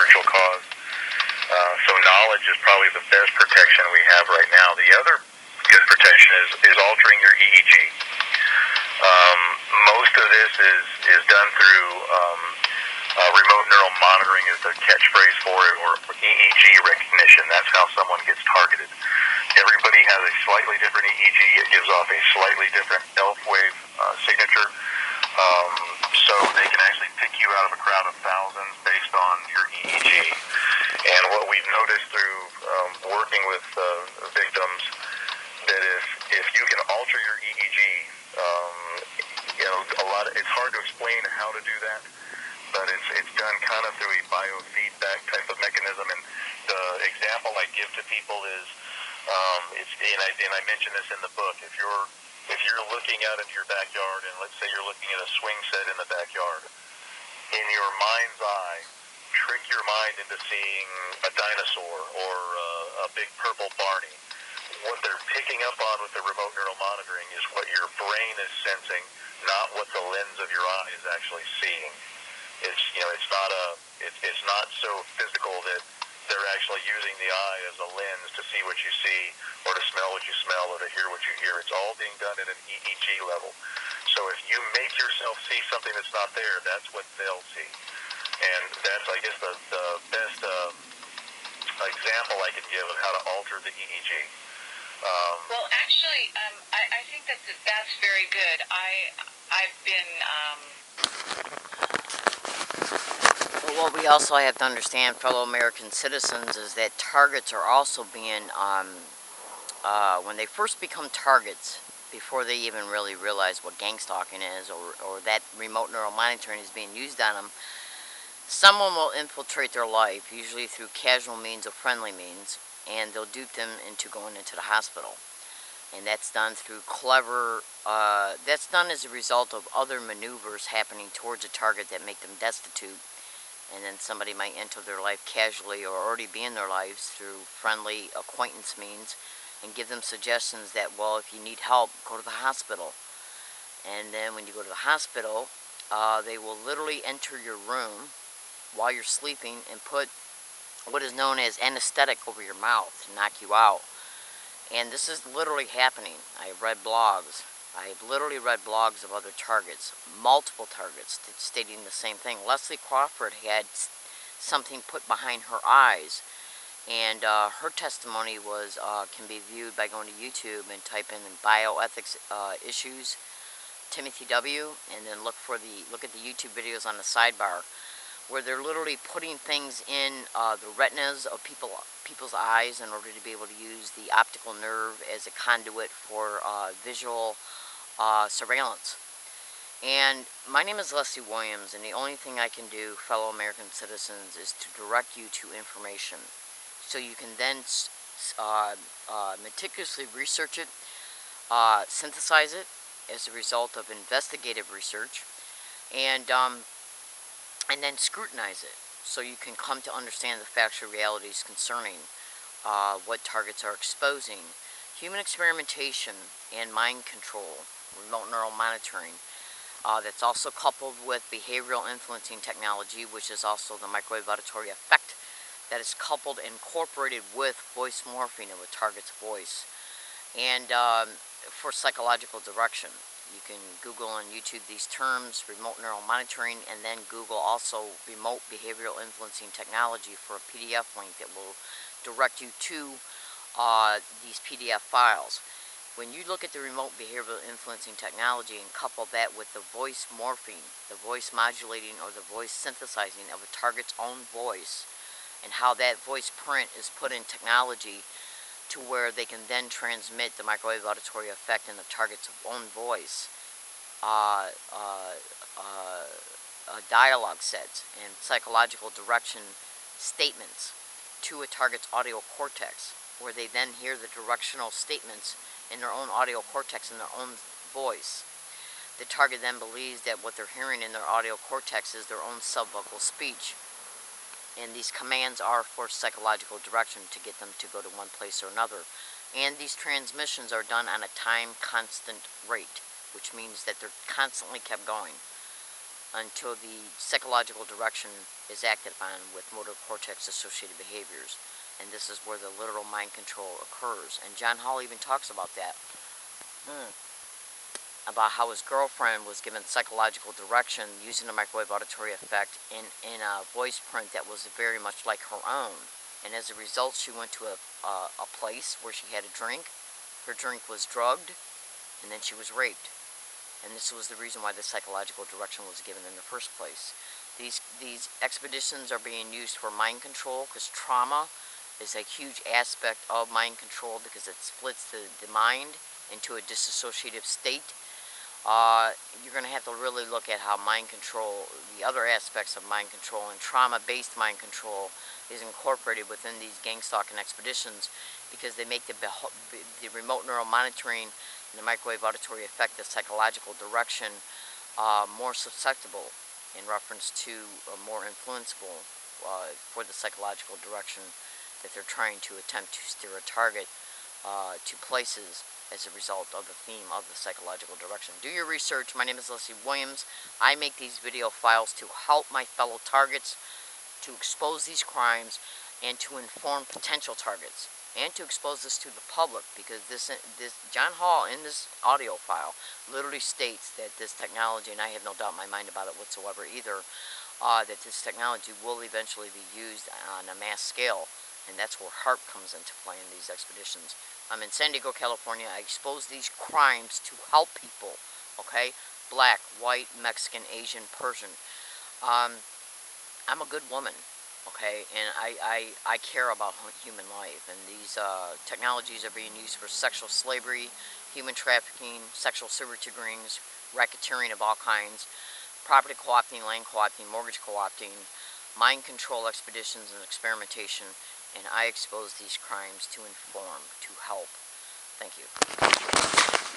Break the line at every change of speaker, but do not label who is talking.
spiritual cause. So knowledge is probably the best protection we have right now. The other good protection is altering your EEG. Most of this is done through remote neural monitoring is the catchphrase for it, or EEG recognition. That's how someone gets targeted. Everybody has a slightly different EEG. It gives off a slightly different ELF wave signature. So they can actually pick you out of a crowd of thousands based on your EEG. And what we've noticed through working with victims, that if you can alter your EEG, it's hard to explain how to do that, but it's done kind of through a biofeedback type of mechanism. And the example I give to people is, and I mention this in the book. If you're looking out into your backyard, and let's say you're looking at a swing set in the backyard, in your mind's eye, trick your mind into seeing a dinosaur or a big purple Barney. What they're picking up on with the remote neural monitoring is what your brain is sensing, not what the lens of your eye is actually seeing. It's not so physical that they're actually using the eye as a lens to see what you see, or to smell what you smell, or to hear what you hear. It's all being done at an EEG level. So if you make yourself see something that's not there, that's what they'll see. And that's, I guess, the best example I can give of how to alter the EEG.
Well, actually, I think that's very good. I've been...
But what we also have to understand, fellow American citizens, is that targets are also being, when they first become targets, before they even really realize what gang stalking is, or that remote neural monitoring is being used on them, someone will infiltrate their life, usually through casual means or friendly means, and they'll dupe them into going into the hospital. And that's done through clever, that's done as a result of other maneuvers happening towards a target that make them destitute. And then somebody might enter their life casually, or already be in their lives through friendly acquaintance means, and give them suggestions that, well, if you need help, go to the hospital. And then when you go to the hospital, they will literally enter your room while you're sleeping and put what is known as anesthetic over your mouth to knock you out. And this is literally happening. I have read blogs. I have literally read blogs of other targets, multiple targets, stating the same thing. Leslie Crawford had something put behind her eyes, and her testimony was can be viewed by going to YouTube and type in bioethics issues, Timothy W, and then look at the YouTube videos on the sidebar, where they're literally putting things in the retinas of people's eyes in order to be able to use the optical nerve as a conduit for visual surveillance. And my name is Leslie Williams, and the only thing I can do, fellow American citizens, is to direct you to information, so you can then meticulously research it, synthesize it as a result of investigative research, and then scrutinize it, so you can come to understand the factual realities concerning what targets are exposing. Human experimentation and mind control, remote neural monitoring, that's also coupled with behavioral influencing technology, which is also the microwave auditory effect, that is coupled and incorporated with voice morphing of a target's voice. And for psychological direction, you can Google on YouTube these terms, remote neural monitoring, and then Google also remote behavioral influencing technology for a PDF link that will direct you to these PDF files. When you look at the remote behavioral influencing technology and couple that with the voice morphing, the voice modulating or the voice synthesizing of a target's own voice, and how that voice print is put in technology to where they can then transmit the microwave auditory effect in the target's own voice, dialogue sets, and psychological direction statements to a target's audio cortex, where they then hear the directional statements in their own audio cortex in their own voice. The target then believes that what they're hearing in their audio cortex is their own subvocal speech. And these commands are for psychological direction to get them to go to one place or another. And these transmissions are done on a time constant rate, which means that they're constantly kept going. until the psychological direction is acted upon with motor cortex associated behaviors. And this is where the literal mind control occurs. And John Hall even talks about that. About how his girlfriend was given psychological direction using the microwave auditory effect in a voice print that was very much like her own. And as a result, she went to a place where she had a drink. Her drink was drugged, and then she was raped. And this was the reason why the psychological direction was given in the first place. These expeditions are being used for mind control, because trauma is a huge aspect of mind control, because it splits the mind into a disassociative state. You're going to have to really look at how mind control, the other aspects of mind control and trauma-based mind control is incorporated within these gang stalking expeditions, because they make the remote neural monitoring and the microwave auditory effect, the psychological direction, more susceptible in reference to more influenceable for the psychological direction that they're trying to attempt to steer a target to places as a result of the theme of the psychological direction. Do your research. My name is Leslie Williams. I make these video files to help my fellow targets to expose these crimes and to inform potential targets, and to expose this to the public, because this John Hall in this audio file literally states that this technology, and I have no doubt in my mind about it whatsoever either, that this technology will eventually be used on a mass scale. And that's where HARP comes into play in these expeditions. I'm in San Diego, California. I expose these crimes to help people, okay? Black, white, Mexican, Asian, Persian. I'm a good woman, okay? And I care about human life. And these technologies are being used for sexual slavery, human trafficking, sexual servitude rings, racketeering of all kinds, property co-opting, land co-opting, mortgage co-opting, mind control expeditions, and experimentation. And I expose these crimes to inform, to help. Thank you.